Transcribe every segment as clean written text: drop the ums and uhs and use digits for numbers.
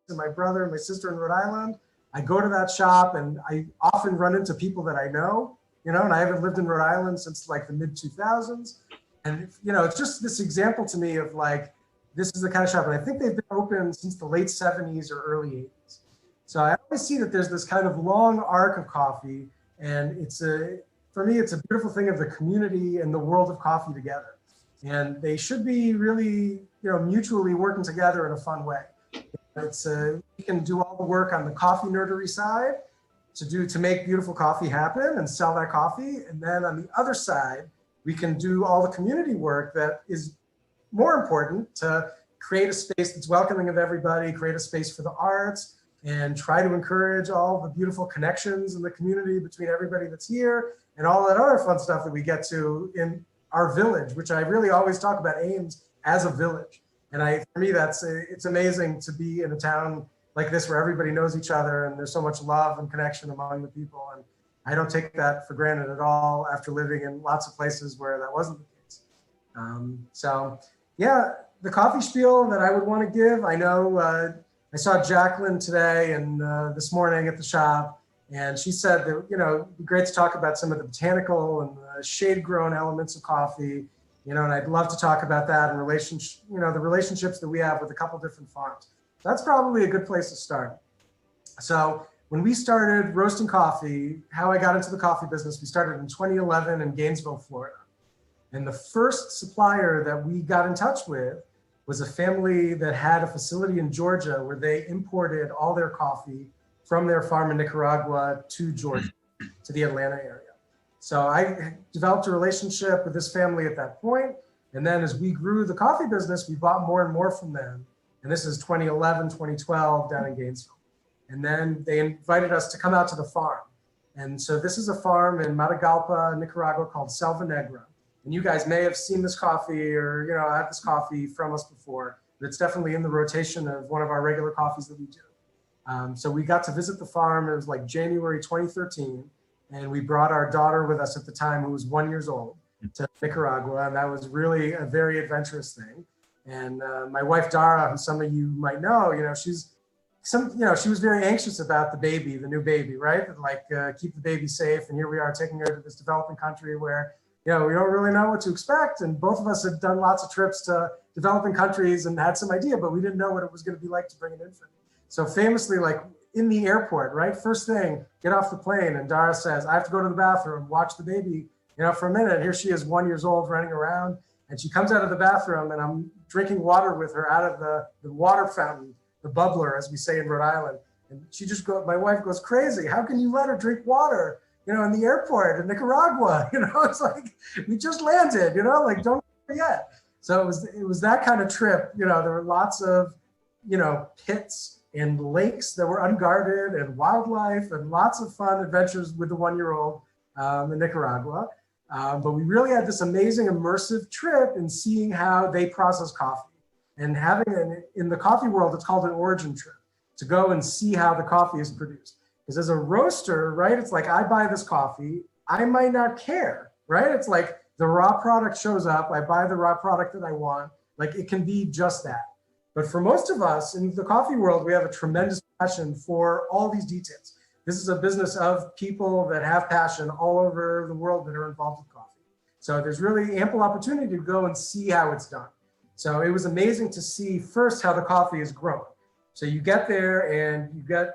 and my brother and my sister in Rhode Island. I go to that shop and I often run into people that I know, and I haven't lived in Rhode Island since like the mid 2000s. And, it's just this example to me of like, this is the kind of shop, and I think they've been open since the late 70s or early 80s. So I always see that there's this kind of long arc of coffee, and for me, it's a beautiful thing of the community and the world of coffee together. And they should be really, mutually working together in a fun way. We can do all the work on the coffee nerdery side to make beautiful coffee happen and sell that coffee. And then on the other side, we can do all the community work that is more important to create a space that's welcoming of everybody, create a space for the arts, and try to encourage all the beautiful connections in the community between everybody that's here and all that other fun stuff that we get to in our village, which I really always talk about Ames as a village. And for me, it's amazing to be in a town like this where everybody knows each other and there's so much love and connection among the people. And I don't take that for granted at all after living in lots of places where that wasn't the case. So yeah, the coffee spiel that I would want to give, I know I saw Jacqueline today and this morning at the shop, and she said that, it'd be great to talk about some of the botanical and the shade-grown elements of coffee, and I'd love to talk about that in relationship, the relationships that we have with a couple different farms. That's probably a good place to start. So when we started roasting coffee, how I got into the coffee business, we started in 2011 in Gainesville, Florida. And the first supplier that we got in touch with was a family that had a facility in Georgia where they imported all their coffee from their farm in Nicaragua to Georgia, to the Atlanta area. So I developed a relationship with this family at that point. And then as we grew the coffee business, we bought more and more from them. And this is 2011, 2012 down in Gainesville. And then they invited us to come out to the farm. And so this is a farm in Matagalpa, Nicaragua called Selva Negra. And you guys may have seen this coffee or, had this coffee from us before, but it's definitely in the rotation of one of our regular coffees that we do. So we got to visit the farm. It was like January 2013. And we brought our daughter with us at the time, who was 1 year old, to Nicaragua. And that was really a very adventurous thing. And my wife, Dara, who some of you might know, she was very anxious about the baby, the new baby, right? Keep the baby safe. And here we are taking her to this developing country where, we don't really know what to expect. And both of us had done lots of trips to developing countries and had some idea, but we didn't know what it was going to be like to bring an infant. So famously, in the airport, right? First thing, get off the plane. And Dara says, I have to go to the bathroom, watch the baby, for a minute. Here she is, 1 year old, running around. And she comes out of the bathroom and I'm drinking water with her out of the water fountain, the bubbler, as we say in Rhode Island. And my wife goes crazy. How can you let her drink water, in the airport in Nicaragua? It's like, we just landed, don't forget. So it was that kind of trip. There were lots of, pits and lakes that were unguarded and wildlife and lots of fun adventures with the 1 year old in Nicaragua. But we really had this amazing immersive trip in seeing how they process coffee. And in the coffee world, it's called an origin trip, to go and see how the coffee is produced. Because as a roaster, right, it's like I buy this coffee, I might not care, right? It's like the raw product shows up, I buy the raw product that I want, it can be just that. But for most of us in the coffee world, we have a tremendous passion for all these details. This is a business of people that have passion all over the world that are involved with coffee. So there's really ample opportunity to go and see how it's done. So it was amazing to see first how the coffee is grown. So you get there and you get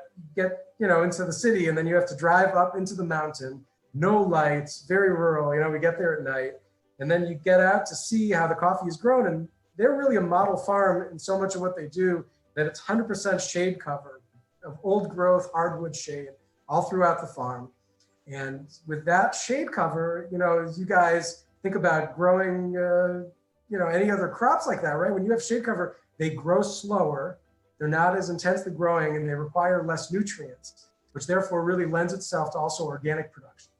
into the city, and then you have to drive up into the mountain, no lights, very rural. We get there at night, and then you get out to see how the coffee is grown. And they're really a model farm in so much of what they do that it's 100% shade cover of old growth hardwood shade all throughout the farm. And with that shade cover, as you guys think about growing, any other crops like that, right? When you have shade cover, they grow slower. They're not as intensely growing and they require less nutrients, which therefore really lends itself to also organic production.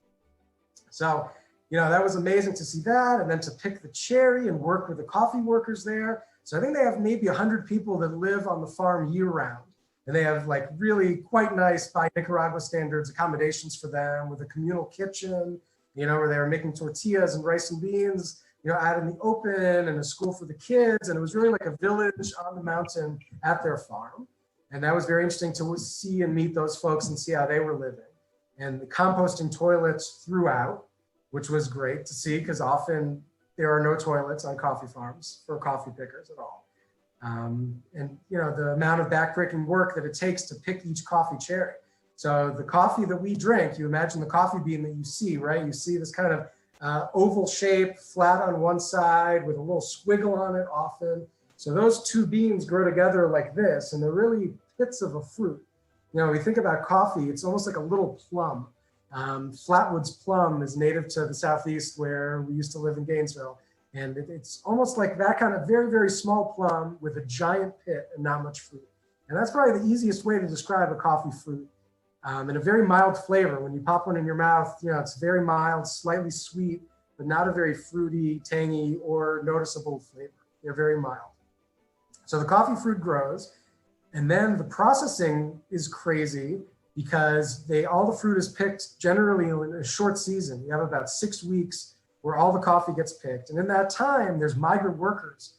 So, that was amazing to see that, and then to pick the cherry and work with the coffee workers there. So I think they have maybe 100 people that live on the farm year round. And they have really quite nice, by Nicaragua standards, accommodations for them with a communal kitchen, where they were making tortillas and rice and beans, out in the open, and a school for the kids. And it was really like a village on the mountain at their farm. And that was very interesting to see and meet those folks and see how they were living. And the composting toilets throughout, which was great to see because often there are no toilets on coffee farms for coffee pickers at all. And you know, the amount of backbreaking work that it takes to pick each coffee cherry. So the coffee that we drink, you imagine the coffee bean that you see, right? You see this kind of oval shape, flat on one side with a little squiggle on it often. So those two beans grow together like this, and they're really pits of a fruit. You know, we think about coffee, it's almost like a little plum. Flatwoods plum is native to the Southeast where we used to live in Gainesville. And it's almost like that kind of very, very small plum with a giant pit and not much fruit. And that's probably the easiest way to describe a coffee fruit. And a very mild flavor. When you pop one in your mouth, you know, it's very mild, slightly sweet, but not a very fruity, tangy, or noticeable flavor. They're very mild. So the coffee fruit grows, and then the processing is crazy because all the fruit is picked generally in a short season. You have about 6 weeks where all the coffee gets picked. And in that time, there's migrant workers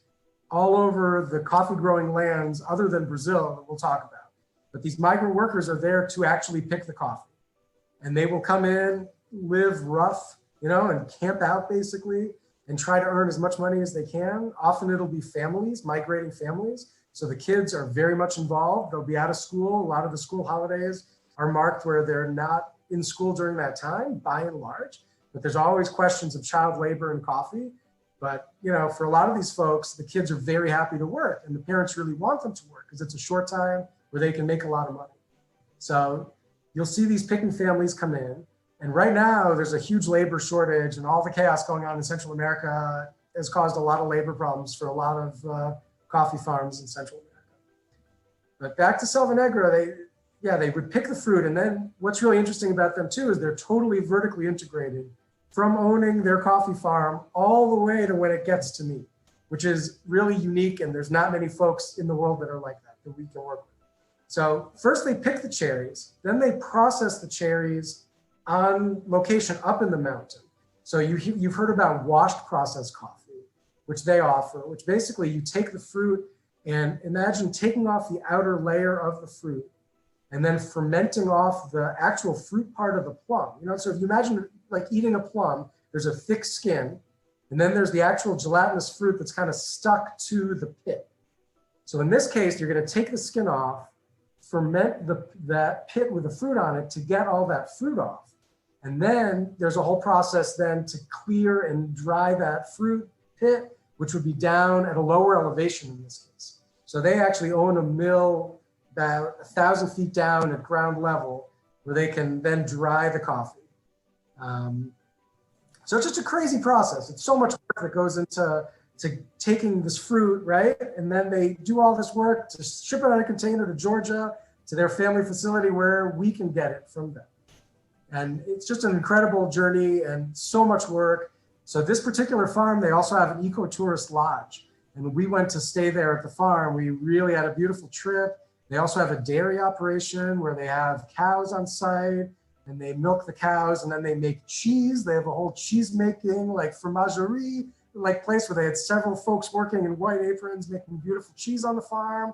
all over the coffee growing lands other than Brazil that we'll talk about. But these migrant workers are there to actually pick the coffee. And they will come in, live rough, you know, and camp out basically and try to earn as much money as they can. Often it'll be families, migrating families. So the kids are very much involved. They'll be out of school. A lot of the school holidays are marked where they're not in school during that time, by and large. But there's always questions of child labor and coffee. But, you know, for a lot of these folks, the kids are very happy to work and the parents really want them to work because it's a short time where they can make a lot of money. So you'll see these picking families come in. And right now there's a huge labor shortage, and all the chaos going on in Central America has caused a lot of labor problems for a lot of coffee farms in Central America. But back to Selva Negra, they would pick the fruit. And then what's really interesting about them too is they're totally vertically integrated from owning their coffee farm all the way to when it gets to me, which is really unique. And there's not many folks in the world that are like that we can work with. So first they pick the cherries, then they process the cherries on location up in the mountain. So you've heard about washed processed coffee, which they offer, which basically you take the fruit and imagine taking off the outer layer of the fruit and then fermenting off the actual fruit part of the plum. You know, so if you imagine like eating a plum, there's a thick skin, and then there's the actual gelatinous fruit that's kind of stuck to the pit. So in this case, you're going to take the skin off, ferment that pit with the fruit on it to get all that fruit off. And then there's a whole process then to clear and dry that fruit pit, which would be down at a lower elevation in this case. So they actually own a mill about 1,000 feet down at ground level where they can then dry the coffee. So it's just a crazy process. It's so much work that goes into taking this fruit, right? And then they do all this work to ship it on a container to Georgia, to their family facility where we can get it from them. And it's just an incredible journey and so much work. So this particular farm, they also have an ecotourist lodge. And we went to stay there at the farm. We really had a beautiful trip. They also have a dairy operation where they have cows on site and they milk the cows and then they make cheese. They have a whole cheese making, like fromagerie, like place where they had several folks working in white aprons making beautiful cheese on the farm.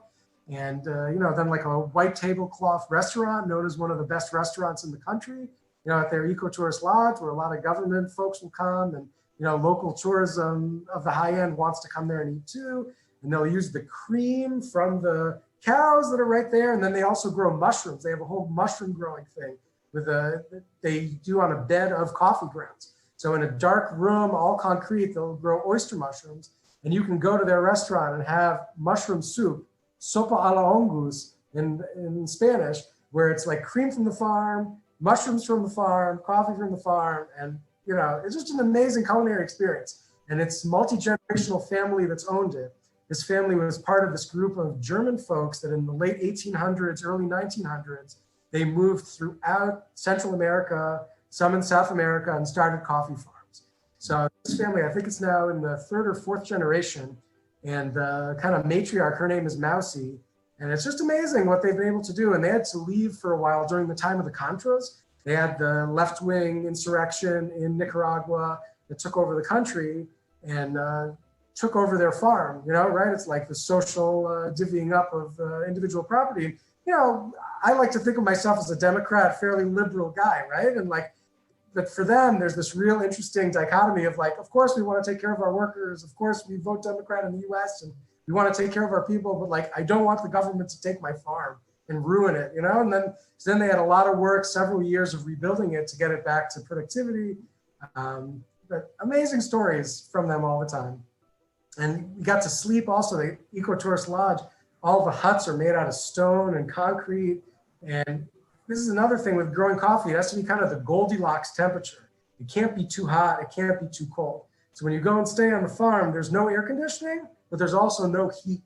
And, you know, then like a white tablecloth restaurant known as one of the best restaurants in the country, you know, at their ecotourist lodge where a lot of government folks will come and, you know, local tourism of the high end wants to come there and eat too. And they'll use the cream from the cows that are right there. And then they also grow mushrooms. They have a whole mushroom growing thing they do on a bed of coffee grounds. So in a dark room, all concrete, they'll grow oyster mushrooms. And you can go to their restaurant and have mushroom soup, sopa a la hongus in Spanish, where it's like cream from the farm, mushrooms from the farm, coffee from the farm. And, you know, it's just an amazing culinary experience. And it's multi-generational family that's owned it. This family was part of this group of German folks that in the late 1800s, early 1900s, they moved throughout Central America, some in South America, and started coffee farms. So this family, I think it's now in the third or fourth generation, and the kind of matriarch, her name is Mausi, and it's just amazing what they've been able to do. And they had to leave for a while during the time of the Contras. They had the left-wing insurrection in Nicaragua that took over the country, and took over their farm, right? It's like the social divvying up of individual property. I like to think of myself as a Democrat, fairly liberal guy, right? And like, but for them, there's this real interesting dichotomy of like, of course we want to take care of our workers. Of course we vote Democrat in the US and we want to take care of our people, but like, I don't want the government to take my farm and ruin it, And then they had a lot of work, several years of rebuilding it to get it back to productivity. But amazing stories from them all the time. And we got to sleep also, the Ecotourist Lodge, all the huts are made out of stone and concrete. And this is another thing with growing coffee, it has to be kind of the Goldilocks temperature. It can't be too hot, it can't be too cold. So when you go and stay on the farm, there's no air conditioning, but there's also no heat,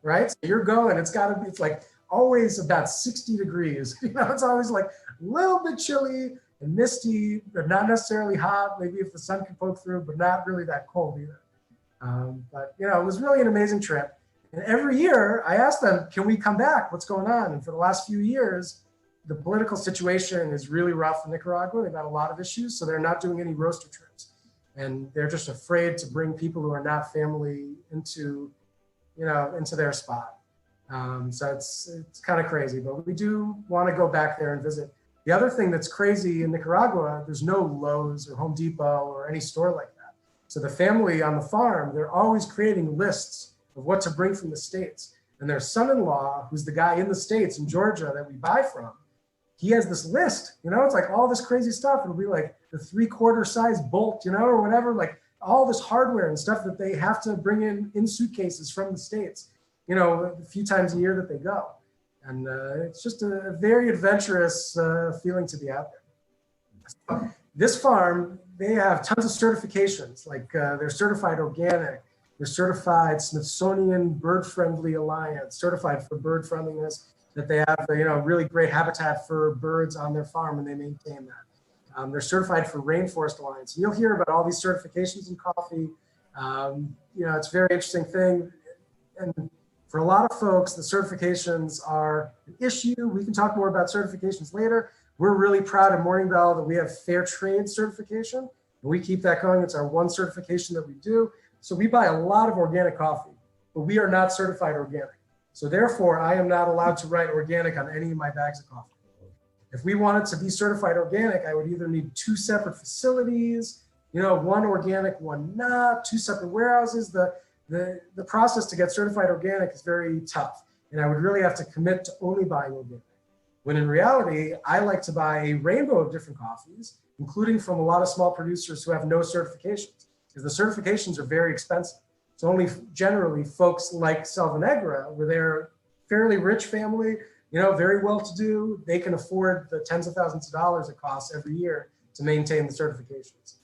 right? So you're going, it's like always about 60 degrees. It's always like a little bit chilly and misty, but not necessarily hot. Maybe if the sun can poke through, but not really that cold either. But it was really an amazing trip. And every year I asked them, can we come back? What's going on? And for the last few years, the political situation is really rough in Nicaragua. They've got a lot of issues, so they're not doing any roaster trips. And they're just afraid to bring people who are not family into their spot. So it's kind of crazy, but we do want to go back there and visit. The other thing that's crazy in Nicaragua, there's no Lowe's or Home Depot or any store like that. So the family on the farm, they're always creating lists of what to bring from the States. And their son-in-law, who's the guy in the States in Georgia that we buy from, he has this list, it's like all this crazy stuff. It'll be like the 3/4 size bolt, or whatever, like all this hardware and stuff that they have to bring in suitcases from the States, a few times a year that they go. And it's just a very adventurous feeling to be out there. So this farm, they have tons of certifications, like they're certified organic, they're certified Smithsonian Bird Friendly Alliance, certified for bird friendliness, that they have really great habitat for birds on their farm and they maintain that. They're certified for Rainforest Alliance. And you'll hear about all these certifications in coffee. It's a very interesting thing. And for a lot of folks, the certifications are an issue. We can talk more about certifications later. We're really proud at Morning Bell that we have fair trade certification. And we keep that going. It's our one certification that we do. So we buy a lot of organic coffee, but we are not certified organic. So therefore, I am not allowed to write organic on any of my bags of coffee. If we wanted to be certified organic, I would either need 2 separate facilities, one organic, one not, 2 separate warehouses. The process to get certified organic is very tough. And I would really have to commit to only buying organic. When in reality, I like to buy a rainbow of different coffees, including from a lot of small producers who have no certifications, because the certifications are very expensive. It's only generally folks like Selva Negra, where they're fairly rich family, very well-to-do. They can afford the tens of thousands of dollars it costs every year to maintain the certifications.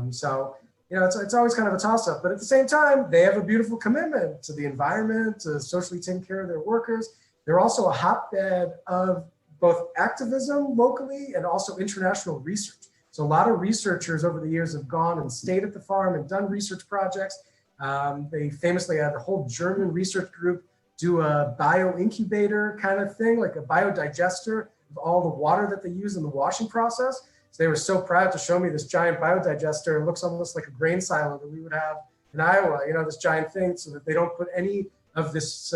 It's always kind of a toss-up. But at the same time, they have a beautiful commitment to the environment, to socially taking care of their workers. They're also a hotbed of both activism locally and also international research. So a lot of researchers over the years have gone and stayed at the farm and done research projects. They famously had a whole German research group do a bioincubator kind of thing, like a biodigester of all the water that they use in the washing process. So they were so proud to show me this giant biodigester. It looks almost like a grain silo that we would have in Iowa, this giant thing, so that they don't put any of this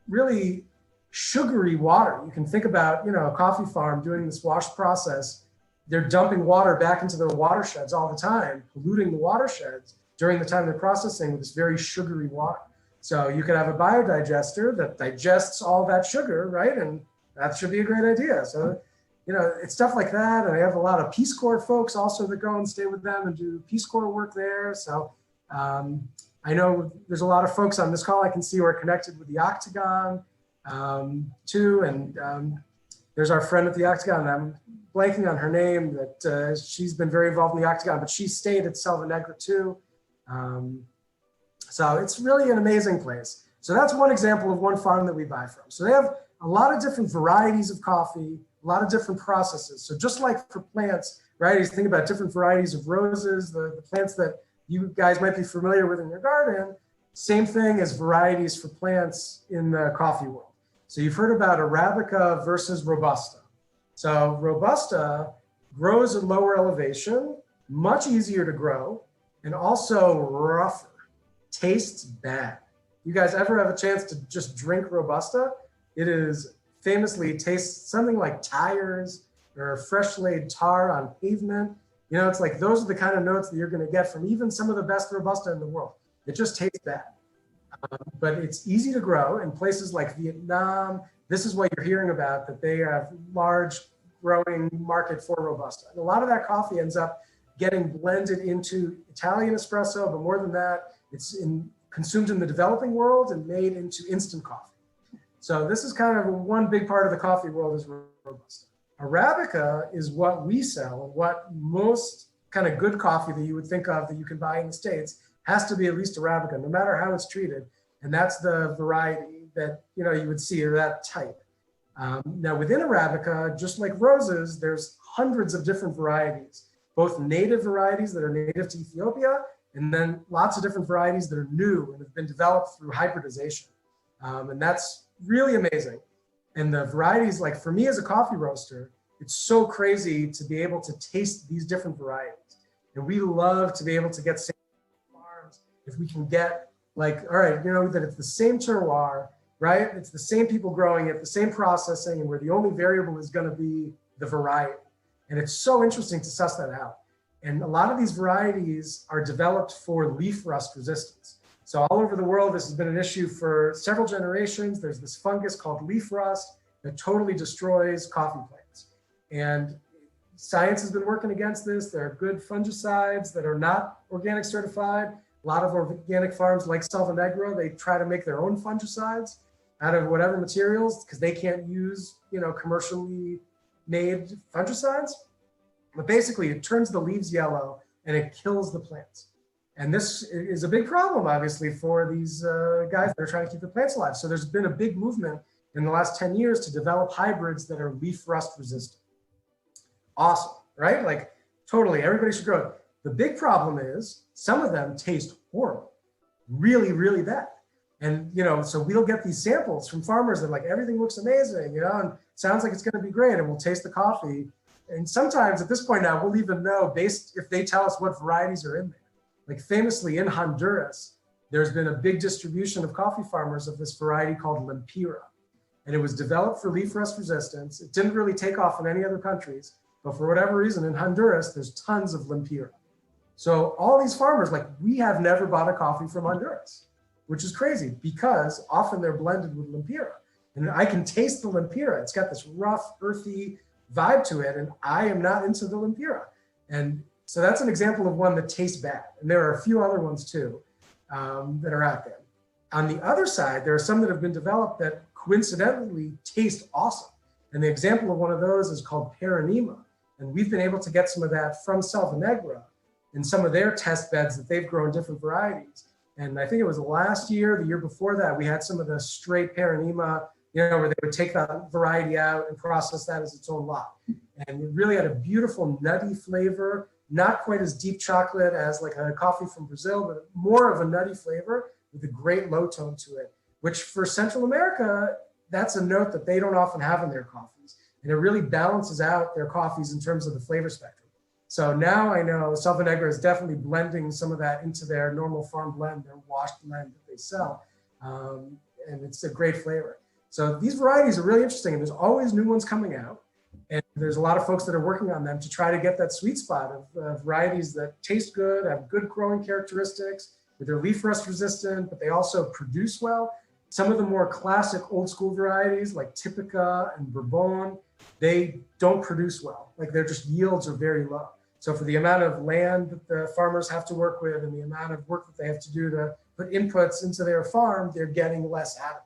really sugary water. You can think about, a coffee farm doing this wash process. They're dumping water back into their watersheds all the time, polluting the watersheds during the time they're processing with this very sugary water. So you could have a biodigester that digests all that sugar, right? And that should be a great idea. So, it's stuff like that. And I have a lot of Peace Corps folks also that go and stay with them and do Peace Corps work there. So I know there's a lot of folks on this call I can see who are connected with the Octagon too. And there's our friend at the Octagon. I'm blanking on her name, that she's been very involved in the Octagon, but she stayed at Selva Negra too. So it's really an amazing place. So that's one example of one farm that we buy from. So they have a lot of different varieties of coffee, a lot of different processes. So just like for plants, right? You think about different varieties of roses, the plants that you guys might be familiar with in your garden, same thing as varieties for plants in the coffee world. So you've heard about Arabica versus Robusta. So Robusta grows at lower elevation, much easier to grow, and also rougher. tastes bad. You guys ever have a chance to just drink Robusta? It is famously tastes something like tires or fresh laid tar on pavement. You know, it's like those are the kind of notes that you're going to get from even some of the best Robusta in the world. It just tastes bad. But it's easy to grow in places like Vietnam. This is what you're hearing about, that they have large growing market for Robusta. And a lot of that coffee ends up getting blended into Italian espresso, but more than that, it's consumed in the developing world and made into instant coffee. So this is kind of one big part of the coffee world is Robusta. Arabica is what we sell, what most kind of good coffee that you would think of that you can buy in the States has to be at least Arabica, no matter how it's treated. And that's the variety that you would see, or that type. Now within Arabica, just like roses, there's hundreds of different varieties, both native varieties that are native to Ethiopia, and then lots of different varieties that are new and have been developed through hybridization. And that's really amazing. And the varieties, like for me as a coffee roaster, it's so crazy to be able to taste these different varieties. And we love to be able to get farms if we can get like, all right, that it's the same terroir, right? It's the same people growing it, the same processing, and where the only variable is going to be the variety. And it's so interesting to suss that out. And a lot of these varieties are developed for leaf rust resistance. So all over the world, this has been an issue for several generations. There's this fungus called leaf rust that totally destroys coffee plants. And science has been working against this. There are good fungicides that are not organic certified. A lot of organic farms like Selva Negra, they try to make their own fungicides out of whatever materials because they can't use, commercially made fungicides. But basically it turns the leaves yellow and it kills the plants. And this is a big problem, obviously, for these guys that are trying to keep the plants alive. So there's been a big movement in the last 10 years to develop hybrids that are leaf rust resistant. Awesome, right? Like totally, everybody should grow it. The big problem is some of them taste horrible, really, really bad. And, so we'll get these samples from farmers that like, everything looks amazing, and sounds like it's going to be great. And we'll taste the coffee. And sometimes at this point now, we'll even know based if they tell us what varieties are in there. Like famously in Honduras, there's been a big distribution of coffee farmers of this variety called Lempira. And it was developed for leaf rust resistance. It didn't really take off in any other countries, but for whatever reason in Honduras, there's tons of Lempira. So all these farmers, like we have never bought a coffee from Honduras, which is crazy because often they're blended with Lempira. And I can taste the Lempira. It's got this rough, earthy vibe to it. And I am not into the Lempira. And so that's an example of one that tastes bad. And there are a few other ones too that are out there. On the other side, there are some that have been developed that coincidentally taste awesome. And the example of one of those is called Paranima. And we've been able to get some of that from Selva Negra in some of their test beds that they've grown different varieties. And I think it was last year, the year before that, we had some of the straight Paranima, where they would take that variety out and process that as its own lot. And it really had a beautiful nutty flavor, not quite as deep chocolate as like a coffee from Brazil, but more of a nutty flavor with a great low tone to it, which for Central America, that's a note that they don't often have in their coffees. And it really balances out their coffees in terms of the flavor spectrum. So now I know Selva Negra is definitely blending some of that into their normal farm blend, their washed blend that they sell. And it's a great flavor. So these varieties are really interesting, and there's always new ones coming out. And there's a lot of folks that are working on them to try to get that sweet spot of varieties that taste good, have good growing characteristics, that they're leaf rust resistant, but they also produce well. Some of the more classic old school varieties like Typica and Bourbon, they don't produce well. Like their just yields are very low. So for the amount of land that the farmers have to work with and the amount of work that they have to do to put inputs into their farm, they're getting less out of it.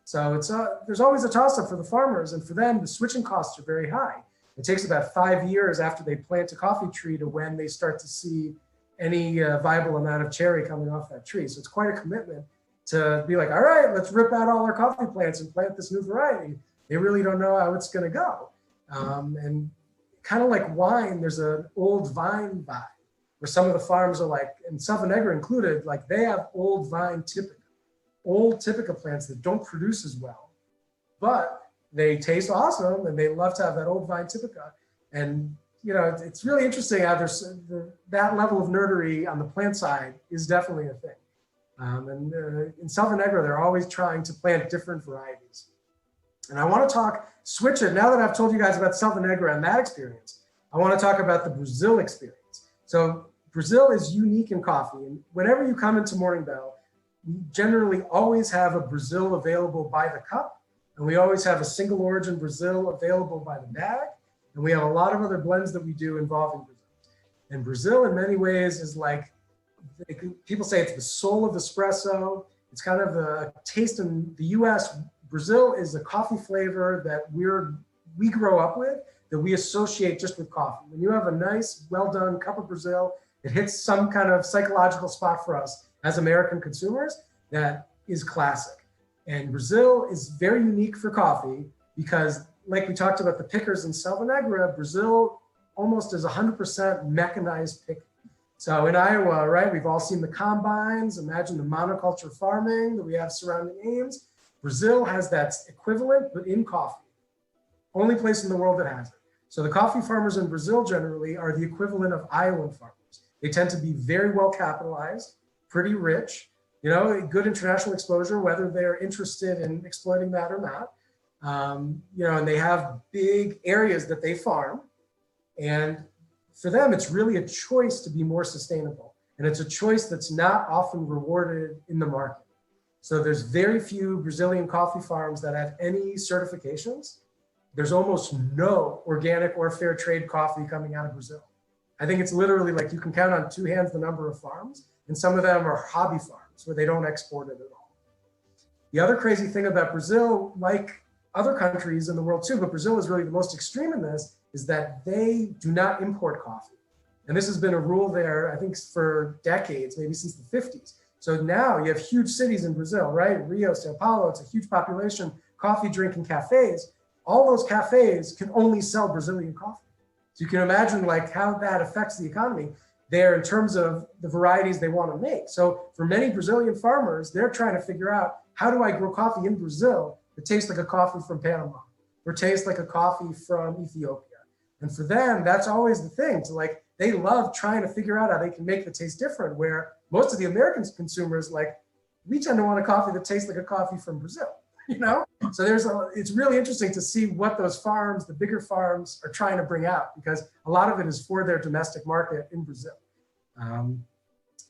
So there's always a toss-up for the farmers, and for them, the switching costs are very high. It takes about 5 years after they plant a coffee tree to when they start to see any viable amount of cherry coming off that tree. So it's quite a commitment to be like, all right, let's rip out all our coffee plants and plant this new variety. They really don't know how it's going to go. And kind of like wine, there's an old vine vibe where some of the farms are like, and Selva Negra included, like they have old vine Typica, old Typica plants that don't produce as well, but they taste awesome and they love to have that old vine Typica. And it's really interesting how there's that level of nerdery on the plant side is definitely a thing. In Selva Negra, they're always trying to plant different varieties. And I want to switch it, now that I've told you guys about Selva Negra and that experience, I want to talk about the Brazil experience. So Brazil is unique in coffee. And whenever you come into Morning Bell, we generally always have a Brazil available by the cup. And we always have a single origin Brazil available by the bag. And we have a lot of other blends that we do involving Brazil. And Brazil in many ways is like, people say it's the soul of espresso. It's kind of the taste in the US. Brazil is a coffee flavor that we grow up with, that we associate just with coffee. When you have a nice, well-done cup of Brazil, it hits some kind of psychological spot for us as American consumers that is classic. And Brazil is very unique for coffee because, like we talked about the pickers in Selva Negra, Brazil almost is 100% mechanized picking. So in Iowa, right, we've all seen the combines. Imagine the monoculture farming that we have surrounding Ames. Brazil has that equivalent, but in coffee. Only place in the world that has it. So the coffee farmers in Brazil generally are the equivalent of Iowan farmers. They tend to be very well capitalized, pretty rich, you know, good international exposure, whether they're interested in exploiting that or not. You know, and they have big areas that they farm. And for them, it's really a choice to be more sustainable. And it's a choice that's not often rewarded in the market. So there's very few Brazilian coffee farms that have any certifications. There's almost no organic or fair trade coffee coming out of Brazil. I think it's literally like you can count on two hands the number of farms, and some of them are hobby farms where they don't export it at all. The other crazy thing about Brazil, like other countries in the world too, but Brazil is really the most extreme in this, is that they do not import coffee. And this has been a rule there, I think, for decades, maybe since the 50s. So now you have huge cities in Brazil, right? Rio, Sao Paulo, it's a huge population, coffee drinking cafes. All those cafes can only sell Brazilian coffee. So you can imagine like how that affects the economy there in terms of the varieties they want to make. So for many Brazilian farmers, they're trying to figure out, how do I grow coffee in Brazil that tastes like a coffee from Panama or tastes like a coffee from Ethiopia? And for them, that's always the thing. So like, they love trying to figure out how they can make the taste different, where most of the American consumers, like, we tend to want a coffee that tastes like a coffee from Brazil, you know? So it's really interesting to see what those farms, the bigger farms, are trying to bring out, because a lot of it is for their domestic market in Brazil.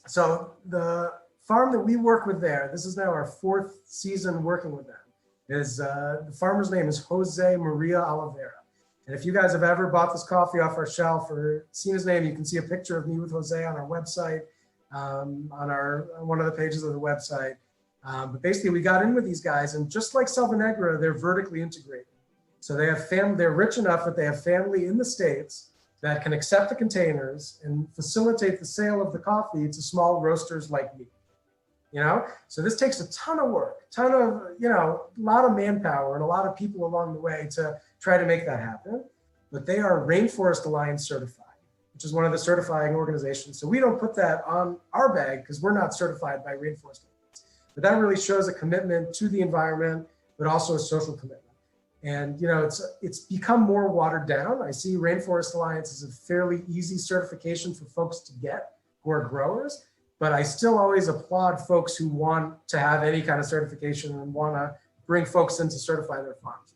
So the farm that we work with there, this is now our 4th season working with them, is the farmer's name is Jose Maria Oliveira. And if you guys have ever bought this coffee off our shelf or seen his name, you can see a picture of me with Jose on our website, on one of the pages of the website. But basically, we got in with these guys, and just like Selva Negra, they're vertically integrated. So they have they're rich enough that they have family in the States that can accept the containers and facilitate the sale of the coffee to small roasters like me. You know, so this takes a ton of work, a lot of manpower and a lot of people along the way to try to make that happen. But they are Rainforest Alliance certified, which is one of the certifying organizations. So we don't put that on our bag because we're not certified by Rainforest Alliance. But that really shows a commitment to the environment, but also a social commitment. And it's become more watered down. I see Rainforest Alliance as a fairly easy certification for folks to get who are growers. But I still always applaud folks who want to have any kind of certification and want to bring folks in to certify their farms.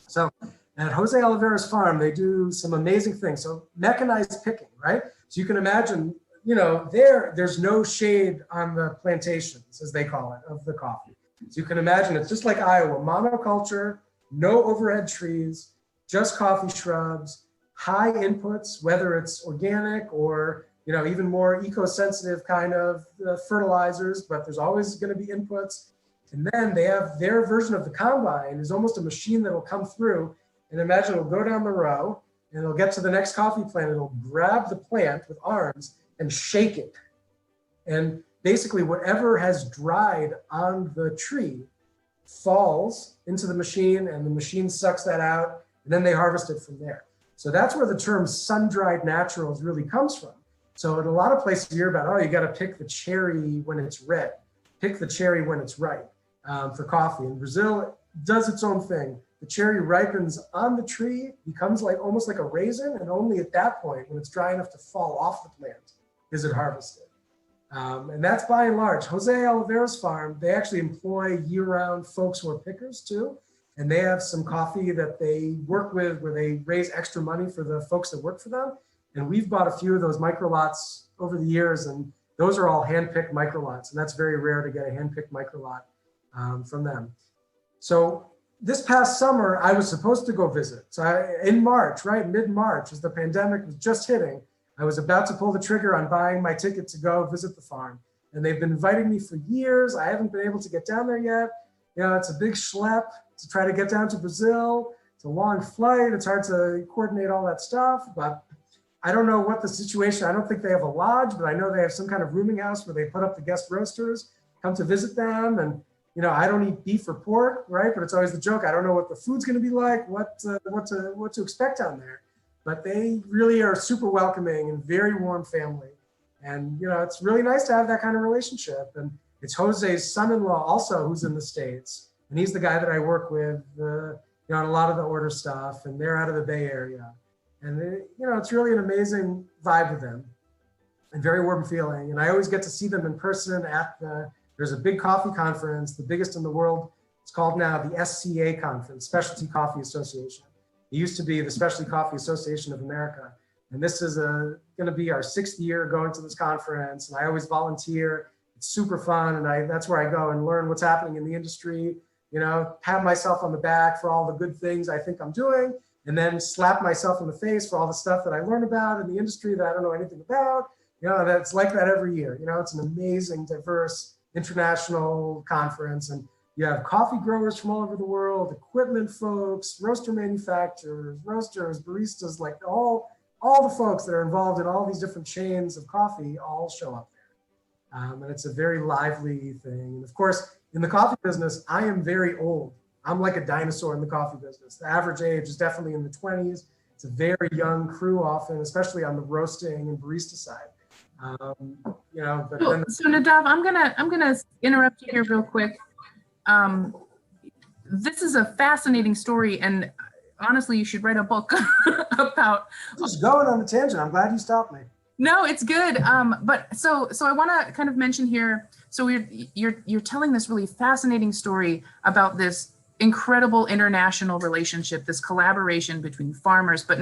So at Jose Oliveira's farm, they do some amazing things. So mechanized picking, right? So you can imagine, there's no shade on the plantations, as they call it, of the coffee. So you can imagine it's just like Iowa, monoculture, no overhead trees, just coffee shrubs, high inputs, whether it's organic or even more eco-sensitive kind of fertilizers, but there's always going to be inputs. And then they have their version of the combine is almost a machine that will come through, and imagine it'll go down the row and it'll get to the next coffee plant. It'll grab the plant with arms and shake it. And basically whatever has dried on the tree falls into the machine, and the machine sucks that out, and then they harvest it from there. So that's where the term sun-dried naturals really comes from. So in a lot of places you hear about, oh, you got to pick the cherry when it's red, pick the cherry when it's ripe for coffee. And Brazil does its own thing. The cherry ripens on the tree, becomes almost like a raisin, and only at that point, when it's dry enough to fall off the plant, is it harvested. And that's by and large. Jose Oliveira's farm, they actually employ year-round folks who are pickers too. And they have some coffee that they work with where they raise extra money for the folks that work for them. And we've bought a few of those micro lots over the years, and those are all hand-picked micro lots. And that's very rare to get a hand-picked micro lot from them. So this past summer, I was supposed to go visit. So in March, right, mid-March, as the pandemic was just hitting, I was about to pull the trigger on buying my ticket to go visit the farm. And they've been inviting me for years. I haven't been able to get down there yet. You know, it's a big schlep to try to get down to Brazil. It's a long flight. It's hard to coordinate all that stuff, but I don't know what the situation, I don't think they have a lodge, but I know they have some kind of rooming house where they put up the guest roasters, come to visit them. And, you know, I don't eat beef or pork, right? But it's always the joke. I don't know what the food's going to be like, what to expect down there. But they really are super welcoming and very warm family. And, you know, it's really nice to have that kind of relationship. And it's Jose's son-in-law also who's in the States. And he's the guy that I work with, you know, on a lot of the order stuff. And they're out of the Bay Area. And, you know, it's really an amazing vibe with them and very warm feeling. And I always get to see them in person at there's a big coffee conference, the biggest in the world. It's called now the SCA conference, Specialty Coffee Association. It used to be the Specialty Coffee Association of America. And this is going to be our 6th year going to this conference. And I always volunteer. It's super fun. And that's where I go and learn what's happening in the industry, you know, pat myself on the back for all the good things I think I'm doing, and then slap myself in the face for all the stuff that I learn about in the industry that I don't know anything about. You know, that's like that every year. You know, it's an amazing, diverse, international conference. And you have coffee growers from all over the world, equipment folks, roaster manufacturers, roasters, baristas, like all the folks that are involved in all these different chains of coffee all show up there. And it's a very lively thing. And of course, in the coffee business, I am very old. I'm like a dinosaur in the coffee business. The average age is definitely in the 20s. It's a very young crew often, especially on the roasting and barista side. You know, but then so Nadav, I'm gonna interrupt you here real quick. This is a fascinating story, and honestly, you should write a book about. Just going on the tangent. I'm glad you stopped me. No, it's good. But so I want to kind of mention here. So you're telling this really fascinating story about this incredible international relationship, this collaboration between farmers, but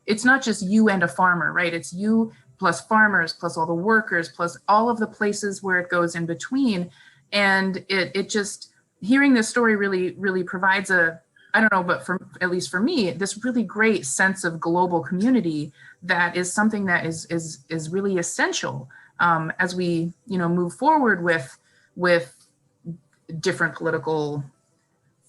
it's not just you and a farmer, right? It's you plus farmers, plus all the workers, plus all of the places where it goes in between. And it just, hearing this story really provides I don't know, but at least for me, this really great sense of global community that is something that is really essential as we, you know, move forward with different political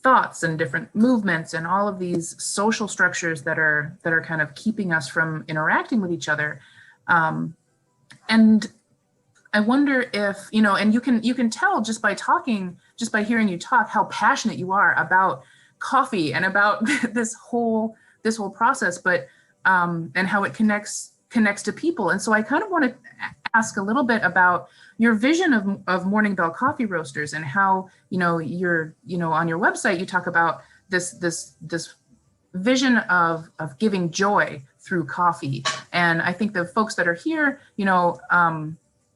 thoughts and different movements and all of these social structures that are kind of keeping us from interacting with each other. And I wonder if, you know, and you can tell just by hearing you talk, how passionate you are about coffee and about this whole process, but and how it connects to people. And so I kind of want to ask a little bit about your vision of Morning Bell Coffee Roasters, and how, you know, on your website you talk about this vision of giving joy through coffee. And I think the folks that are here, you know,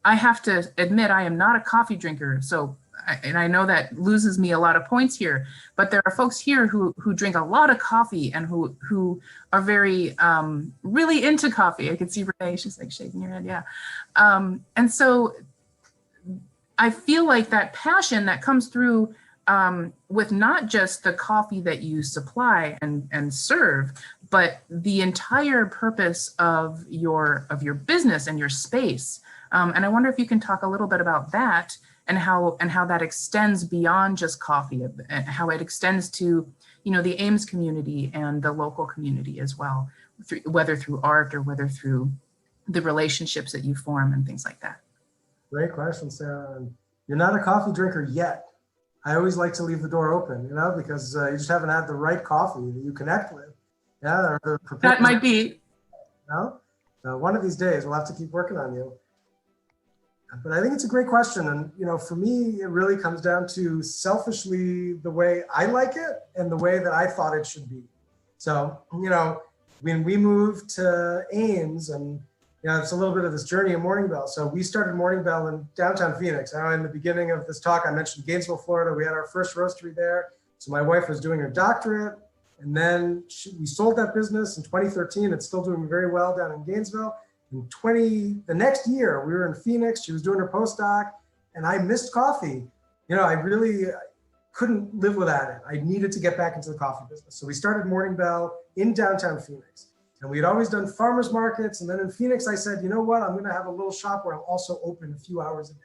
I have to admit I am not a coffee drinker, so and I know that loses me a lot of points here, but there are folks here who drink a lot of coffee and who are very really into coffee. I can see Renee, she's like shaking her head, yeah. And so I feel like that passion that comes through with not just the coffee that you supply and serve, but the entire purpose of your business and your space. And I wonder if you can talk a little bit about that, and how that extends beyond just coffee, and how it extends to, you know, the Ames community and the local community as well, whether through art or whether through the relationships that you form and things like that. Great question, Sarah. And you're not a coffee drinker yet. I always like to leave the door open, you know, because you just haven't had the right coffee that you connect with. Yeah, or that might be. No, one of these days we'll have to keep working on you. But I think it's a great question. And, you know, for me, it really comes down to selfishly the way I like it and the way that I thought it should be. So, you know, when we moved to Ames, and, Yeah, it's a little bit of this journey of Morning Bell. So we started Morning Bell in downtown Phoenix. Now, in the beginning of this talk, I mentioned Gainesville, Florida. We had our first roastery there. So my wife was doing her doctorate, and then we sold that business in 2013. It's still doing very well down in Gainesville. The next year, we were in Phoenix. She was doing her postdoc, and I missed coffee. I really couldn't live without it. I needed to get back into the coffee business. So we started Morning Bell in downtown Phoenix. And we had always done farmers markets. And then in Phoenix, I said, you know what? I'm going to have a little shop where I'm also open a few hours a day.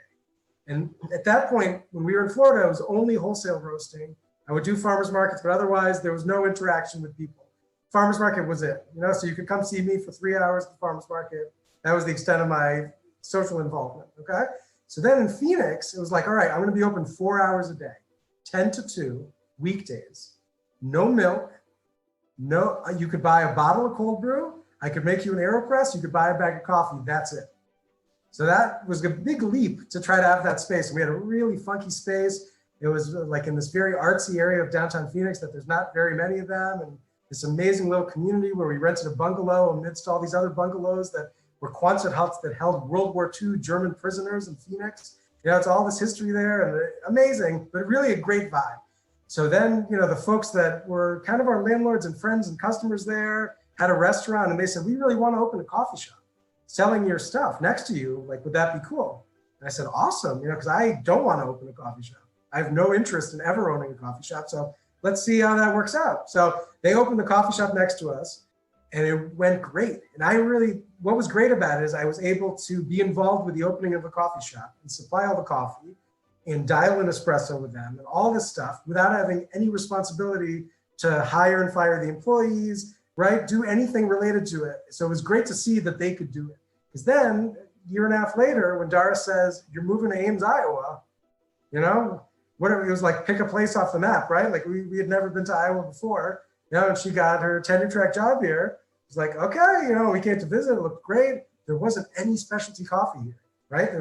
And at that point, when we were in Florida, it was only wholesale roasting. I would do farmers markets, but otherwise there was no interaction with people. Farmers market was it, so you could come see me for 3 hours at the farmers market. That was the extent of my social involvement, okay? So then in Phoenix, it was like, all right, I'm going to be open 4 hours a day, 10 to 2, weekdays, no milk. No, you could buy a bottle of cold brew. I could make you an AeroPress. You could buy a bag of coffee. That's it. So that was a big leap to try to have that space. We had a really funky space. It was like in this very artsy area of downtown Phoenix that there's not very many of them. And this amazing little community where we rented a bungalow amidst all these other bungalows that were Quonset huts that held World War II German prisoners in Phoenix. It's all this history there and amazing, but really a great vibe. So then, the folks that were kind of our landlords and friends and customers there had a restaurant, and they said, we really want to open a coffee shop selling your stuff next to you. Like, would that be cool? And I said, awesome, because I don't want to open a coffee shop. I have no interest in ever owning a coffee shop. So let's see how that works out. So they opened the coffee shop next to us, and it went great. And what was great about it is I was able to be involved with the opening of the coffee shop and supply all the coffee and dial in espresso with them and all this stuff without having any responsibility to hire and fire the employees, right? Do anything related to it. So it was great to see that they could do it. Because then, a year and a half later, when Dara says, you're moving to Ames, Iowa, whatever, it was like pick a place off the map, right? Like we had never been to Iowa before, and she got her tenure track job here. It was like, okay, we came to visit, it looked great. There wasn't any specialty coffee here, right? There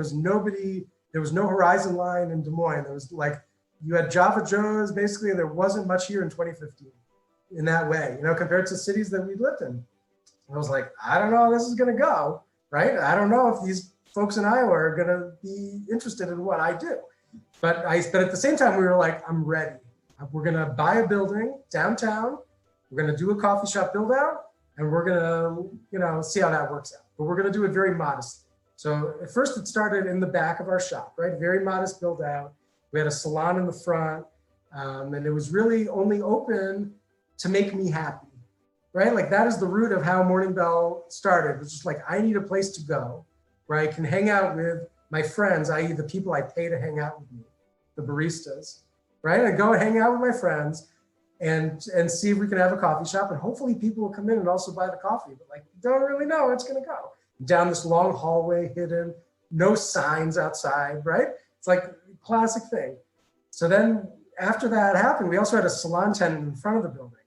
was no Horizon Line in Des Moines. There was like, you had Java Joe's, basically. There wasn't much here in 2015 in that way, compared to cities that we lived in. I was like, I don't know how this is going to go, right? I don't know if these folks in Iowa are going to be interested in what I do. But at the same time, we were like, I'm ready. We're going to buy a building downtown. We're going to do a coffee shop build out, and we're going to, see how that works out. But we're going to do it very modestly. So at first it started in the back of our shop, right? Very modest build out. We had a salon in the front, and it was really only open to make me happy, right? Like that is the root of how Morning Bell started. It was just like, I need a place to go where I can hang out with my friends, i.e. the people I pay to hang out with me, the baristas, right? I go and hang out with my friends and see if we can have a coffee shop, and hopefully people will come in and also buy the coffee, but like, don't really know where it's going to go. Down this long hallway, hidden, no signs outside, right? It's like a classic thing. So then after that happened, we also had a salon tenant in front of the building,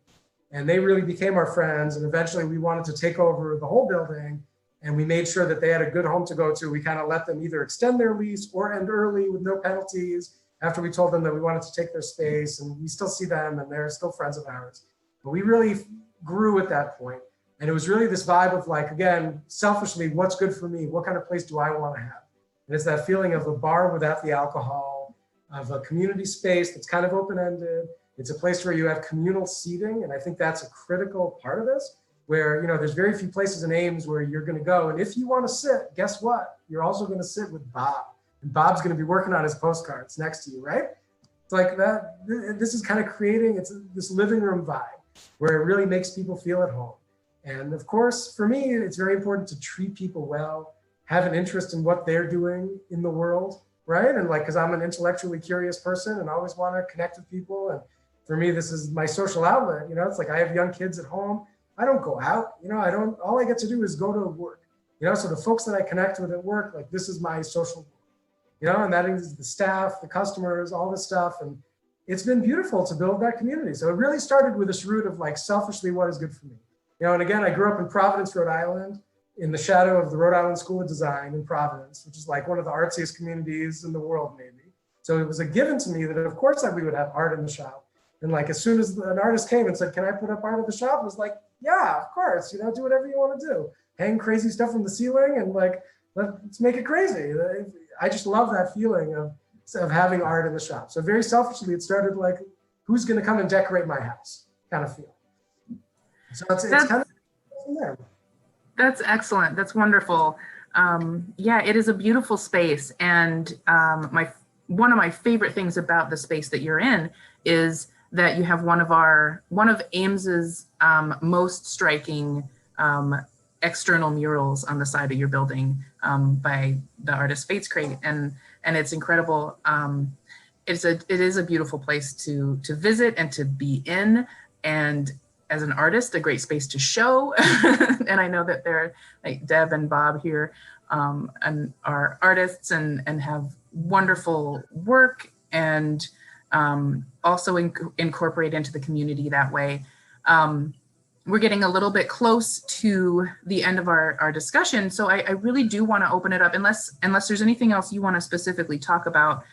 and they really became our friends. And eventually we wanted to take over the whole building, and we made sure that they had a good home to go to. We kind of let them either extend their lease or end early with no penalties after we told them that we wanted to take their space, and we still see them and they're still friends of ours. But we really grew at that point. And it was really this vibe of like, again, selfishly, what's good for me? What kind of place do I want to have? And it's that feeling of a bar without the alcohol, of a community space that's kind of open-ended. It's a place where you have communal seating. And I think that's a critical part of this, where, there's very few places in Ames where you're going to go. And if you want to sit, guess what? You're also going to sit with Bob. And Bob's going to be working on his postcards next to you, right? It's like that. This is kind of creating, this living room vibe where it really makes people feel at home. And of course, for me, it's very important to treat people well, have an interest in what they're doing in the world, right? And like, because I'm an intellectually curious person and always want to connect with people. And for me, this is my social outlet. It's like I have young kids at home. I don't go out, all I get to do is go to work, so the folks that I connect with at work, like this is my social world, and that is the staff, the customers, all this stuff. And it's been beautiful to build that community. So it really started with this root of like selfishly, what is good for me? And again, I grew up in Providence, Rhode Island, in the shadow of the Rhode Island School of Design in Providence, which is like one of the artsiest communities in the world, maybe. So it was a given to me that, of course, that we would have art in the shop. And like, as soon as an artist came and said, can I put up art at the shop? I was like, yeah, of course, you know, do whatever you want to do. Hang crazy stuff from the ceiling and like, let's make it crazy. I just love that feeling of having art in the shop. So very selfishly, it started like, who's going to come and decorate my house kind of feel. So it's kind of from there. That's excellent. That's wonderful. Yeah, it is a beautiful space. And one of my favorite things about the space that you're in is that you have one of Ames's most striking external murals on the side of your building by the artist Fates Crate, and it's incredible. It is a beautiful place to visit and to be in, and as an artist, a great space to show. And I know that they're like Deb and Bob here and are artists and have wonderful work and also incorporate into the community that way. We're getting a little bit close to the end of our discussion. So I really do want to open it up, unless there's anything else you want to specifically talk about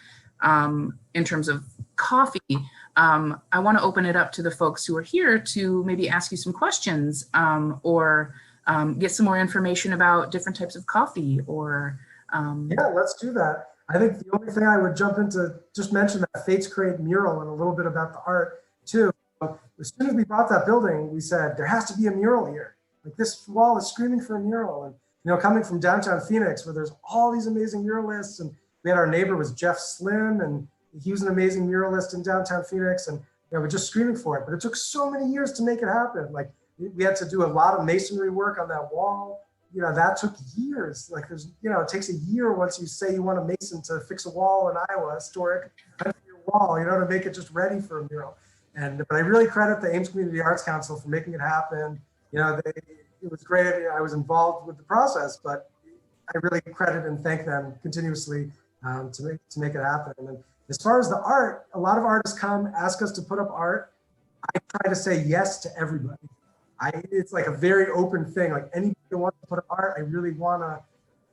in terms of coffee. I want to open it up to the folks who are here to maybe ask you some questions or get some more information about different types of coffee or. Yeah, let's do that. I think the only thing I would jump into, just mention that Fates Crate mural and a little bit about the art too. As soon as we bought that building, we said, there has to be a mural here. Like, this wall is screaming for a mural. And, you know, coming from downtown Phoenix, where there's all these amazing muralists, and we had our neighbor was Jeff Slim, and he was an amazing muralist in downtown Phoenix, and, you know, we're just screaming for it. But it took so many years to make it happen. Like, we had to do a lot of masonry work on that wall. You know, that took years. Like, there's, you know, it takes a year once you say you want a mason to fix a wall in Iowa, historic wall, you know, to make it just ready for a mural. But I really credit the Ames Community Arts Council for making it happen. You know, it was great. I was involved with the process, but I really credit and thank them continuously to make it happen. And as far as the art, a lot of artists come ask us to put up art. I try to say yes to everybody. It's like a very open thing. Like, anybody who wants to put up art, I really want to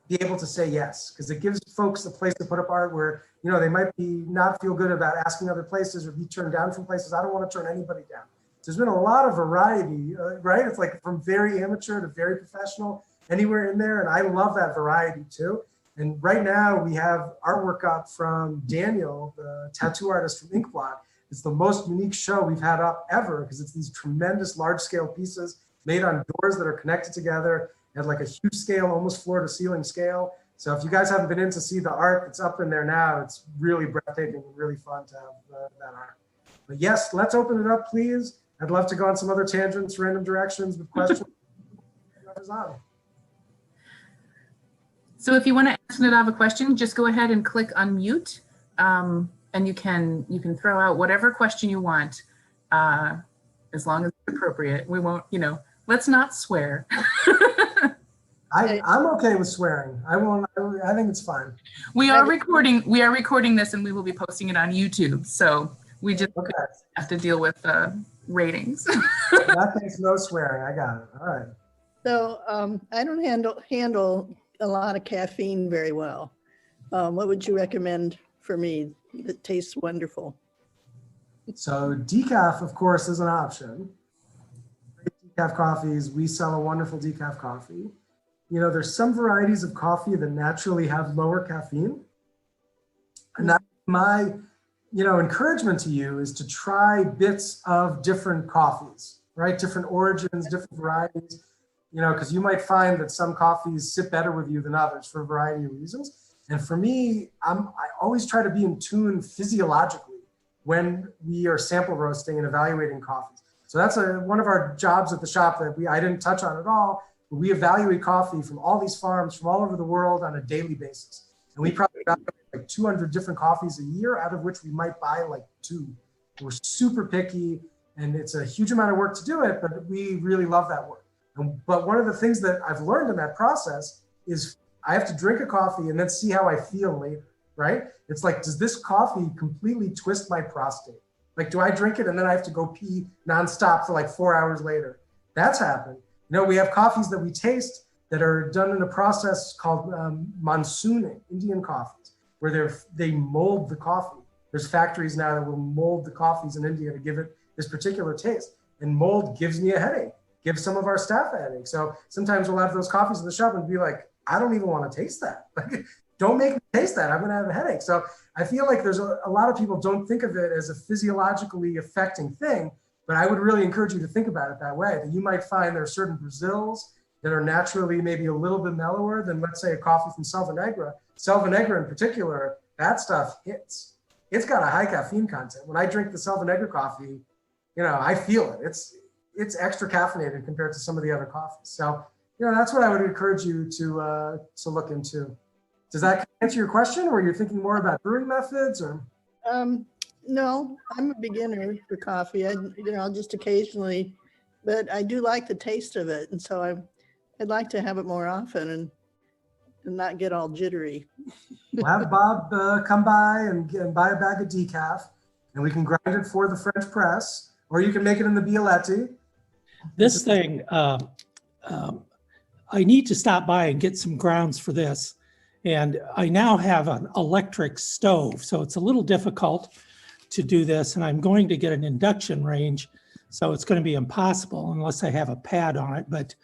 be able to say yes, because it gives folks a place to put up art where, you know, they might be not feel good about asking other places or be turned down from places. I don't want to turn anybody down. So there's been a lot of variety, right? It's like from very amateur to very professional, anywhere in there. And I love that variety too. And right now we have artwork up from Daniel, the tattoo artist from Inkblot. It's the most unique show we've had up ever, because it's these tremendous large scale pieces made on doors that are connected together at like a huge scale, almost floor to ceiling scale. So if you guys haven't been in to see the art that's up in there now, it's really breathtaking and really fun to have that art. But yes, let's open it up, please. I'd love to go on some other tangents, random directions with questions. So if you want to ask Nadav a question, just go ahead and click unmute, and you can throw out whatever question you want, as long as it's appropriate. We won't, you know, let's not swear. I'm okay with swearing. I think it's fine. We are recording this, and we will be posting it on YouTube. So we just have to deal with ratings. That makes no swearing. I got it. All right. So I don't handle a lot of caffeine very well. What would you recommend for me that tastes wonderful? So decaf, of course, is an option. Decaf coffees, we sell a wonderful decaf coffee. You know, there's some varieties of coffee that naturally have lower caffeine. And that's my, you know, encouragement to you is to try bits of different coffees, right? Different origins, different varieties, you know, because you might find that some coffees sit better with you than others for a variety of reasons. And for me, I always try to be in tune physiologically when we are sample roasting and evaluating coffees. So that's one of our jobs at the shop that I didn't touch on at all. We evaluate coffee from all these farms from all over the world on a daily basis. And we probably evaluate like 200 different coffees a year, out of which we might buy like 2. We're super picky, and it's a huge amount of work to do it, but we really love that work. But one of the things that I've learned in that process is I have to drink a coffee and then see how I feel later, right? It's like, does this coffee completely twist my prostate? Like, do I drink it and then I have to go pee nonstop for like 4 hours later? That's happened. You know, we have coffees that we taste that are done in a process called monsooning, Indian coffees, where they mold the coffee. There's factories now that will mold the coffees in India to give it this particular taste. And mold gives me a headache, gives some of our staff a headache. So sometimes we'll have those coffees in the shop and be like, I don't even want to taste that. Like, don't make me taste that. I'm going to have a headache. So I feel like there's a lot of people don't think of it as a physiologically affecting thing, but I would really encourage you to think about it that way, that you might find there are certain Brazils that are naturally maybe a little bit mellower than, let's say, a coffee from Selva Negra. Selva Negra in particular, that stuff hits. It's got a high caffeine content. When I drink the Selva Negra coffee, I feel it. It's extra caffeinated compared to some of the other coffees. So, that's what I would encourage you to look into. Does that answer your question, or you're thinking more about brewing methods, or? No, I'm a beginner for coffee. I'll just occasionally, but I do like the taste of it. And so I'd like to have it more often and not get all jittery. We'll have Bob come by and buy a bag of decaf, and we can grind it for the French press, or you can make it in the Bialetti. This thing, I need to stop by and get some grounds for this. And I now have an electric stove, so it's a little difficult to do this. And I'm going to get an induction range, so it's going to be impossible unless I have a pad on it. But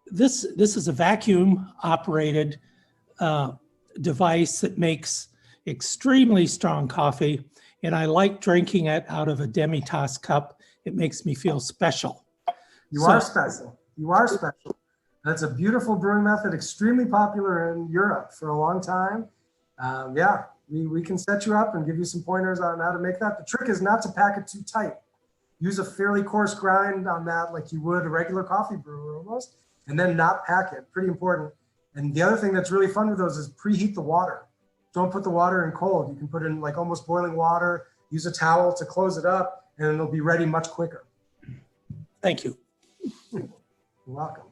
this is a vacuum operated device that makes extremely strong coffee. And I like drinking it out of a Demi-Tasse cup. It makes me feel special. You are special. You are special. That's a beautiful brewing method, extremely popular in Europe for a long time. We can set you up and give you some pointers on how to make that. The trick is not to pack it too tight. Use a fairly coarse grind on that like you would a regular coffee brewer almost, and then not pack it. Pretty important. And the other thing that's really fun with those is preheat the water. Don't put the water in cold. You can put in like almost boiling water, use a towel to close it up, and it'll be ready much quicker. Thank you. You're welcome.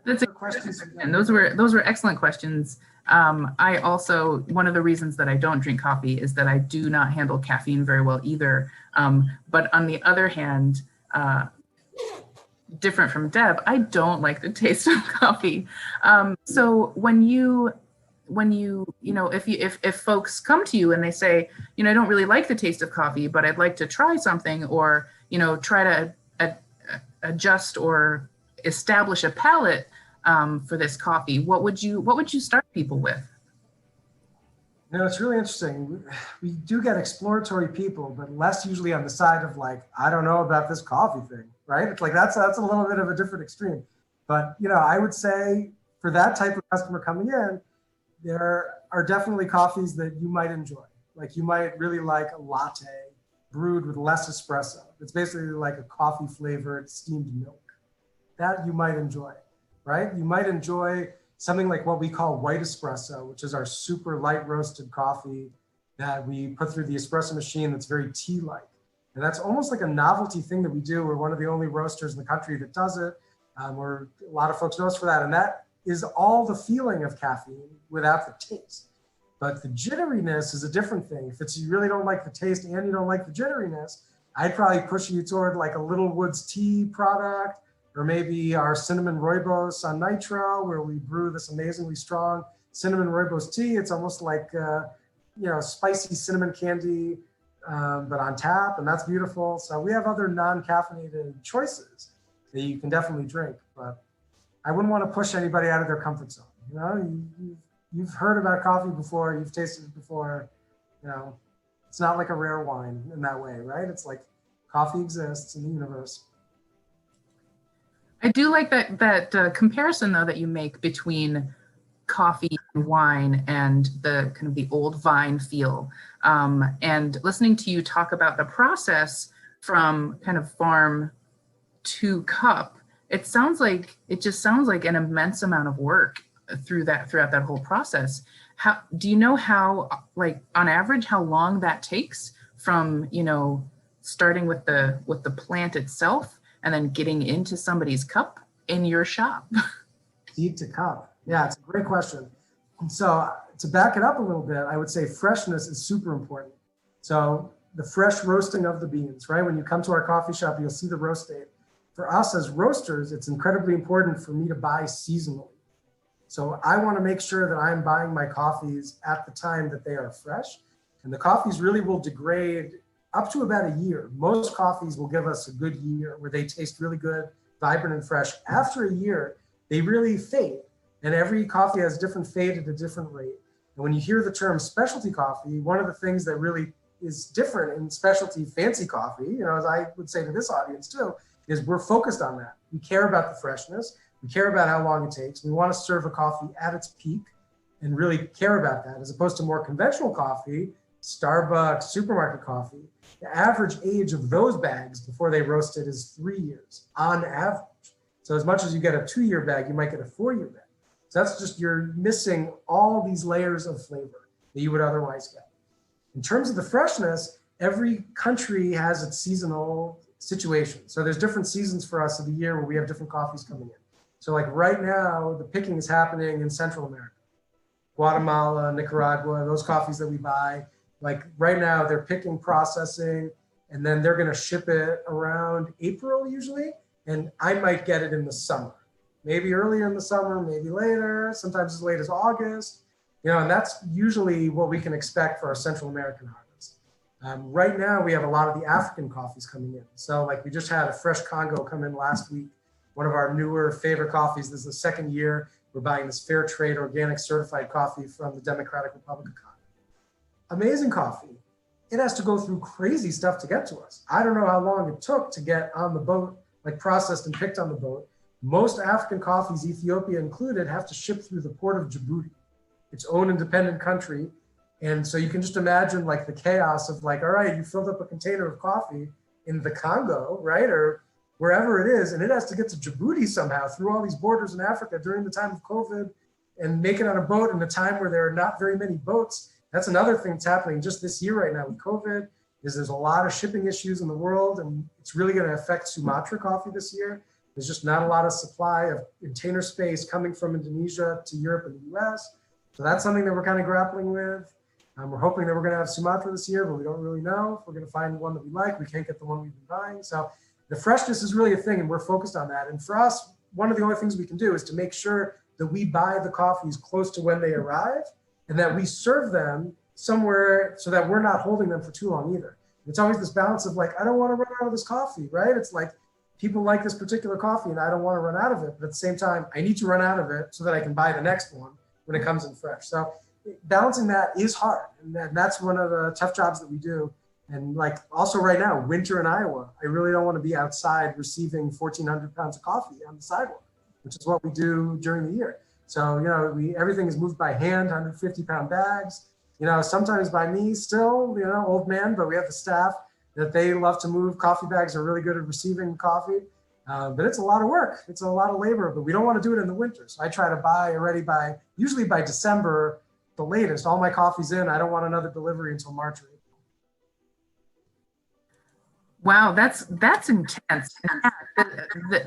That's a questions. And those were excellent questions. I also, one of the reasons that I don't drink coffee is that I do not handle caffeine very well either. But on the other hand, different from Deb, I don't like the taste of coffee. So if folks come to you and they say, I don't really like the taste of coffee, but I'd like to try something, or, try to adjust or establish a palate for this coffee, what would you start people with? It's really interesting. We do get exploratory people, but less usually on the side of like, I don't know about this coffee thing, right? It's like, that's a little bit of a different extreme. But, I would say for that type of customer coming in, there are definitely coffees that you might enjoy. Like you might really like a latte brewed with less espresso. It's basically like a coffee flavored steamed milk. That you might enjoy, right? You might enjoy something like what we call white espresso, which is our super light roasted coffee that we put through the espresso machine that's very tea-like. And that's almost like a novelty thing that we do. We're one of the only roasters in the country that does it. A lot of folks know us for that. And that is all the feeling of caffeine without the taste. But the jitteriness is a different thing. If you really don't like the taste and you don't like the jitteriness, I'd probably push you toward like a Little Woods tea product, or maybe our cinnamon rooibos on nitro, where we brew this amazingly strong cinnamon rooibos tea. It's almost like spicy cinnamon candy, but on tap, and that's beautiful. So we have other non-caffeinated choices that you can definitely drink, but I wouldn't want to push anybody out of their comfort zone. You've heard about coffee before, you've tasted it before. It's not like a rare wine in that way, right? It's like coffee exists in the universe. I do like that comparison though that you make between coffee and wine and the kind of the old vine feel. And listening to you talk about the process from kind of farm to cup, it just sounds like an immense amount of work throughout that whole process. How do you know how, like on average, how long that takes from, starting with the plant itself and then getting into somebody's cup in your shop? Seed to cup. Yeah, it's a great question. So to back it up a little bit, I would say freshness is super important. So the fresh roasting of the beans, right? When you come to our coffee shop, you'll see the roast date. For us as roasters, it's incredibly important for me to buy seasonally. So I want to make sure that I'm buying my coffees at the time that they are fresh. And the coffees really will degrade up to about a year. Most coffees will give us a good year where they taste really good, vibrant and fresh. After a year, they really fade. And every coffee has different fade at a different rate. And when you hear the term specialty coffee, one of the things that really is different in specialty fancy coffee, as I would say to this audience too, is we're focused on that. We care about the freshness. We care about how long it takes. We want to serve a coffee at its peak and really care about that, as opposed to more conventional coffee, Starbucks, supermarket coffee. The average age of those bags before they roast it is 3 years on average. So as much as you get a 2-year bag, you might get a 4-year bag. So that's just, you're missing all these layers of flavor that you would otherwise get. In terms of the freshness, every country has its seasonal situation. So there's different seasons for us of the year where we have different coffees coming in. So like right now, the picking is happening in Central America, Guatemala, Nicaragua, those coffees that we buy. Like right now they're picking, processing, and then they're gonna ship it around April usually. And I might get it in the summer, maybe earlier in the summer, maybe later, sometimes as late as August, and that's usually what we can expect for our Central American harvest. Right now we have a lot of the African coffees coming in. So like we just had a fresh Congo come in last week, one of our newer favorite coffees. This is the second year we're buying this fair trade organic certified coffee from the Democratic Republic of Congo. Amazing coffee. It has to go through crazy stuff to get to us. I don't know how long it took to get on the boat, like processed and picked on the boat. Most African coffees, Ethiopia included, have to ship through the port of Djibouti, its own independent country. And so you can just imagine like the chaos of like, all right, you filled up a container of coffee in the Congo, right? Or wherever it is, and it has to get to Djibouti somehow through all these borders in Africa during the time of COVID and make it on a boat in a time where there are not very many boats. That's another thing that's happening just this year right now with COVID, is there's a lot of shipping issues in the world, and it's really going to affect Sumatra coffee this year. There's just not a lot of supply of container space coming from Indonesia to Europe and the US. So that's something that we're kind of grappling with. We're hoping that we're going to have Sumatra this year, but we don't really know if we're going to find one that we like. We can't get the one we've been buying. So the freshness is really a thing, and we're focused on that. And for us, one of the only things we can do is to make sure that we buy the coffees close to when they arrive and that we serve them somewhere so that we're not holding them for too long either. It's always this balance of like, I don't want to run out of this coffee, right? It's like people like this particular coffee and I don't want to run out of it, but at the same time, I need to run out of it so that I can buy the next one when it comes in fresh. So balancing that is hard, and that's one of the tough jobs that we do. And like also right now, winter in Iowa, I really don't want to be outside receiving 1,400 pounds of coffee on the sidewalk, which is what we do during the year. So, everything is moved by hand, 150-pound bags, sometimes by me still, old man, but we have the staff that they love to move. Coffee bags are really good at receiving coffee, but it's a lot of work. It's a lot of labor, but we don't want to do it in the winter. So I try to buy already usually by December, the latest, all my coffee's in. I don't want another delivery until March or April. Wow, that's intense.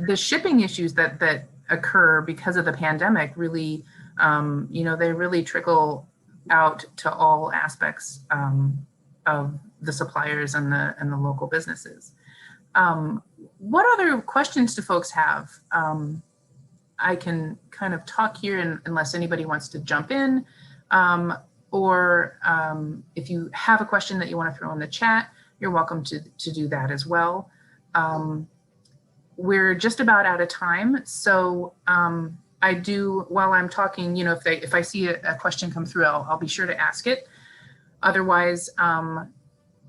The shipping issues that occur because of the pandemic really, they really trickle out to all aspects of the suppliers and the local businesses. What other questions do folks have? I can kind of talk here unless anybody wants to jump in, or if you have a question that you want to throw in the chat, you're welcome to do that as well. We're just about out of time. So I do, while I'm talking, if I see a question come through, I'll be sure to ask it. Otherwise,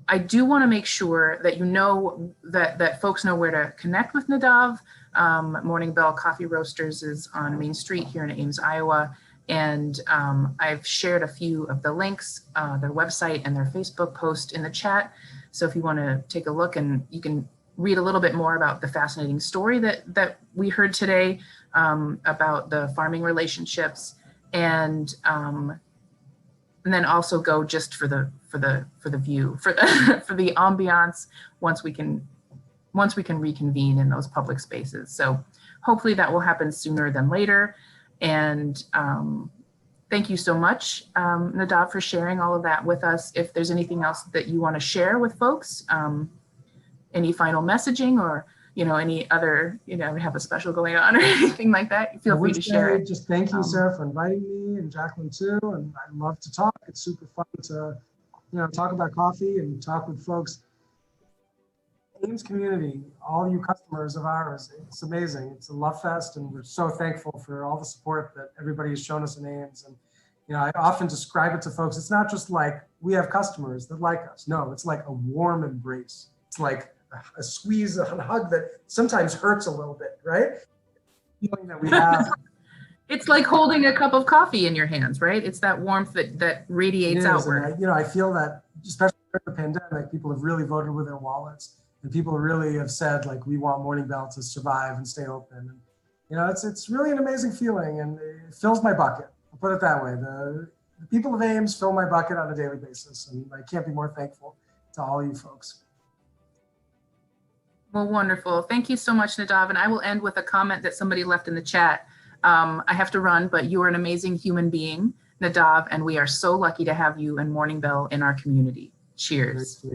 I do want to make sure that that folks know where to connect with Nadav. Morning Bell Coffee Roasters is on Main Street here in Ames, Iowa. And I've shared a few of the links, their website and their Facebook post in the chat. So if you want to take a look, and you can read a little bit more about the fascinating story that we heard today about the farming relationships, and then also go just for the view, for the ambiance once we can reconvene in those public spaces. So hopefully that will happen sooner than later. And thank you so much, Nadav, for sharing all of that with us. If there's anything else that you want to share with folks, any final messaging, or any other, we have a special going on or anything like that, feel free to share it. Just thank you, Sarah, for inviting me, and Jacqueline too. And I love to talk. It's super fun to talk about coffee and talk with folks. Ames community, all you customers of ours, it's amazing. It's a love fest, and we're so thankful for all the support that everybody has shown us in Ames. And I often describe it to folks. It's not just like we have customers that like us. No, it's like a warm embrace. It's like a squeeze, a hug that sometimes hurts a little bit, right? Feeling that we have. It's like holding a cup of coffee in your hands, right? It's that warmth that radiates outward. And I feel that, especially during the pandemic, people have really voted with their wallets, and people really have said, like, we want Morning Bell to survive and stay open. And, it's really an amazing feeling, and it fills my bucket. I'll put it that way. The people of Ames fill my bucket on a daily basis, and I can't be more thankful to all you folks. Well, wonderful. Thank you so much, Nadav. And I will end with a comment that somebody left in the chat. I have to run, but you are an amazing human being, Nadav, and we are so lucky to have you and Morning Bell in our community. Cheers.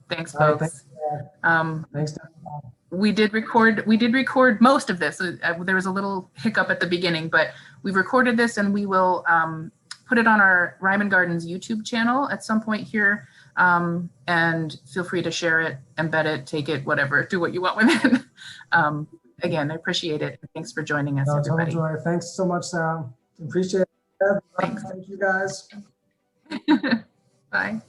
Thanks, folks. Thanks. We did record most of this. There was a little hiccup at the beginning, but we've recorded this, and we will put it on our Ryman Gardens YouTube channel at some point here. And feel free to share it, embed it, take it, whatever, do what you want with it. Again, I appreciate it. Thanks for joining us, everybody. Total joy. Thanks so much, Sarah. Appreciate it. Thanks. Thank you, guys. Bye.